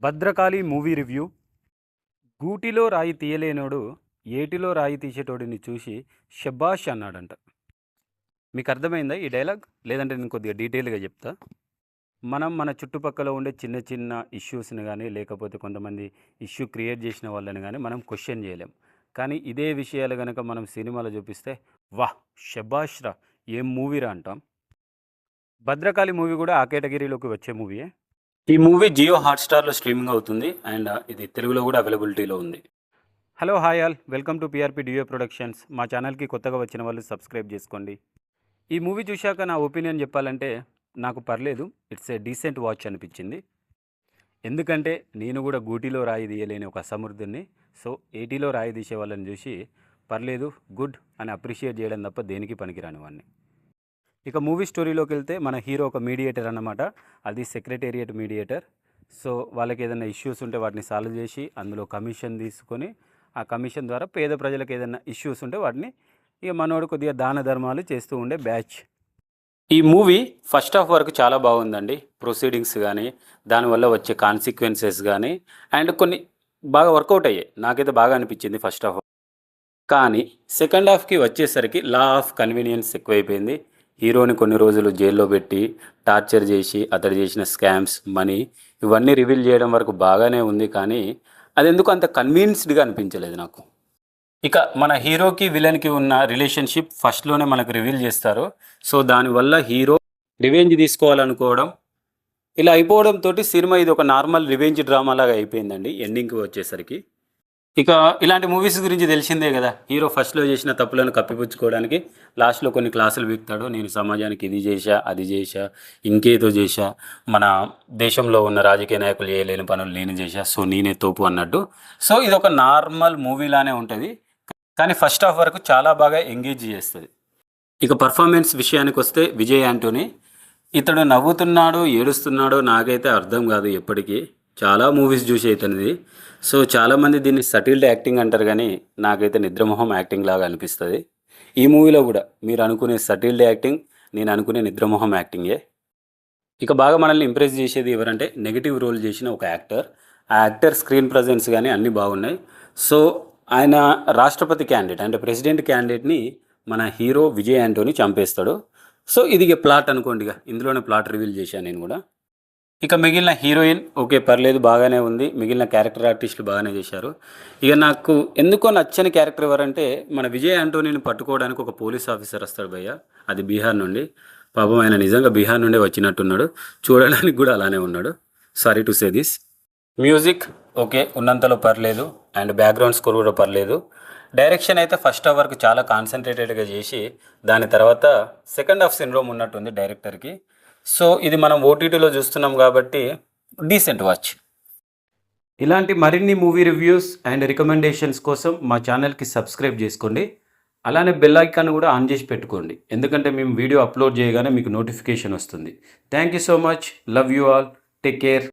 Bhadrakali movie review. గూటిలో రాయి తీయలేనోడు ఏటిలో రాయి తీసేటోడిని చూసి షబాష్ అన్నాడంట. మీకు అర్థమైందా ఈ డైలాగ్? లేదంటే నేను కొద్దిగా డీటెయిల్గా చెప్తా. మనం మన చుట్టుపక్కల ఉండే చిన్న చిన్న ఇష్యూస్ని కానీ, లేకపోతే కొంతమంది ఇష్యూ క్రియేట్ చేసిన వాళ్ళని కానీ మనం క్వశ్చన్ చేయలేం. కానీ ఇదే విషయాలు కనుక మనం సినిమాలో చూపిస్తే వాహ్ షబాష్ రా, ఏం మూవీరా అంటాం. భద్రకాళి మూవీ కూడా ఆ కేటగిరీలోకి వచ్చే మూవీయే. ఈ మూవీ జియో హాట్‌స్టార్‌లో స్ట్రీమింగ్ అవుతుంది. అండ్ ఇది తెలుగులో కూడా అవైలబిలిటీలో ఉంది. Hello hi all, welcome to PRP డియో ప్రొడక్షన్స్. మా ఛానల్కి కొత్తగా వచ్చిన వాళ్ళు సబ్స్క్రైబ్ చేసుకోండి. ఈ మూవీ చూశాక నా ఒపీనియన్ చెప్పాలంటే నాకు పర్లేదు, ఇట్స్ ఏ డీసెంట్ వాచ్ అనిపించింది. ఎందుకంటే నేను కూడా గూటిలో రాయి తీయలేని ఒక అసమర్థుడిని. సో 80లో రాయి తీసే వాళ్ళని చూసి పర్లేదు, గుడ్ అని అప్రిషియేట్ చేయడం తప్ప దేనికి పనికిరాని వాడిని. ఇక మూవీ స్టోరీలోకి వెళ్తే మన హీరో ఒక మీడియేటర్ అన్నమాట. అది సెక్రటేరియట్ మీడియేటర్. సో వాళ్ళకి ఏదైనా ఇష్యూస్ ఉంటే వాటిని సాల్వ్ చేసి అందులో కమిషన్ తీసుకొని ఆ కమిషన్ ద్వారా పేద ప్రజలకు ఏదైనా ఇష్యూస్ ఉంటే వాటిని ఇక మనోడు కొద్దిగా దాన ధర్మాలు చేస్తూ ఉండే బ్యాచ్. ఈ మూవీ ఫస్ట్ హాఫ్ వరకు చాలా బాగుందండి. ప్రొసీడింగ్స్ కానీ, దానివల్ల వచ్చే కాన్సిక్వెన్సెస్ కానీ అండ్ కొన్ని బాగా వర్కౌట్ అయ్యాయి. నాకైతే బాగా అనిపించింది ఫస్ట్ హాఫ్. కానీ సెకండ్ హాఫ్కి వచ్చేసరికి లా ఆఫ్ కన్వీనియన్స్ ఎక్కువైపోయింది. హీరోని కొన్ని రోజులు జైల్లో పెట్టి టార్చర్ చేసి అతడు చేసిన స్కామ్స్, మనీ ఇవన్నీ రివీల్ చేయడం వరకు బాగానే ఉంది. కానీ అది ఎందుకు అంత కన్వీన్స్డ్గా అనిపించలేదు నాకు. ఇక మన హీరోకి విలన్కి ఉన్న రిలేషన్షిప్ ఫస్ట్లోనే మనకు రివీల్ చేస్తారు. సో దానివల్ల హీరో రివెంజ్ తీసుకోవాలనుకోవడం ఇలా అయిపోవడంతో సినిమా ఇది ఒక నార్మల్ రివెంజ్ డ్రామా లాగా అయిపోయిందండి ఎండింగ్కి వచ్చేసరికి. ఇక ఇలాంటి మూవీస్ గురించి తెలిసిందే కదా, హీరో ఫస్ట్లో చేసిన తప్పులను కప్పిపుచ్చుకోవడానికి లాస్ట్లో కొన్ని క్లాసులు వీక్తాడు. నేను సమాజానికి ఇది చేశా, అది చేశా, ఇంకేదో చేశా, మన దేశంలో ఉన్న రాజకీయ నాయకులు చేయలేని పనులు నేను చేశా, సో నేనే తోపు అన్నట్టు. సో ఇది ఒక నార్మల్ మూవీలానే ఉంటుంది. కానీ ఫస్ట్ హాఫ్ వరకు చాలా బాగా ఎంగేజ్ చేస్తుంది. ఇక పర్ఫార్మెన్స్ విషయానికి వస్తే విజయ్ యాంటోనీ, ఇతడు నవ్వుతున్నాడో ఏడుస్తున్నాడో నాకైతే అర్థం కాదు ఎప్పటికీ. చాలా మూవీస్ చూసి ఇతనిది. సో చాలామంది దీన్ని సటిల్డ్ యాక్టింగ్ అంటారు, కానీ నాకైతే నిద్రమోహం యాక్టింగ్ లాగా అనిపిస్తుంది. ఈ మూవీలో కూడా మీరు అనుకునే సటిల్డ్ యాక్టింగ్, నేను అనుకునే నిద్రమోహం యాక్టింగే. ఇక బాగా మనల్ని ఇంప్రెస్ చేసేది ఎవరంటే నెగిటివ్ రోల్ చేసిన ఒక యాక్టర్. ఆ యాక్టర్ స్క్రీన్ ప్రజెన్స్ కానీ అన్నీ బాగున్నాయి. సో ఆయన రాష్ట్రపతి క్యాండిడేట్ అంటే ప్రెసిడెంట్ క్యాండిడేట్ని మన హీరో విజయ్ యాంటోనీ చంపేస్తాడు. సో ఇది ప్లాట్ అనుకోండి, ఇందులోనే ప్లాట్ రివీల్ చేశాను నేను కూడా. ఇక మిగిలిన హీరోయిన్ ఓకే పర్లేదు, బాగానే ఉంది. మిగిలిన క్యారెక్టర్ ఆర్టిస్టులు బాగానే చేశారు. ఇక నాకు ఎందుకో నచ్చని క్యారెక్టర్ ఎవరంటే మన విజయ్ యాంటోనీని పట్టుకోవడానికి ఒక పోలీస్ ఆఫీసర్ వస్తాడు భయ్య, అది బీహార్ నుండి. పాపం ఆయన నిజంగా బీహార్ నుండే వచ్చినట్టున్నాడు, చూడడానికి కూడా అలానే ఉన్నాడు. Sorry to say this. Music okay ఉన్నంతలో పర్లేదు, అండ్ బ్యాక్గ్రౌండ్ స్కోర్ కూడా పర్లేదు. డైరెక్షన్ అయితే ఫస్ట్ హాఫ్ వరకు చాలా కాన్సన్ట్రేటెడ్గా చేసి దాని తర్వాత సెకండ్ హాఫ్ సిండ్రోమ్ ఉన్నట్టుంది డైరెక్టర్కి. సో ఇది మనం ఓటీటీలో చూస్తున్నాం కాబట్టి డీసెంట్ వాచ్. ఇలాంటి మరిన్ని మూవీ రివ్యూస్ అండ్ రికమెండేషన్స్ కోసం మా ఛానల్కి సబ్స్క్రైబ్ చేసుకోండి. అలానే బెల్ ఐకాన్ కూడా ఆన్ చేసి పెట్టుకోండి, ఎందుకంటే మేము వీడియో అప్లోడ్ చేయగానే మీకు నోటిఫికేషన్ వస్తుంది. Thank you so much, love you all, take care.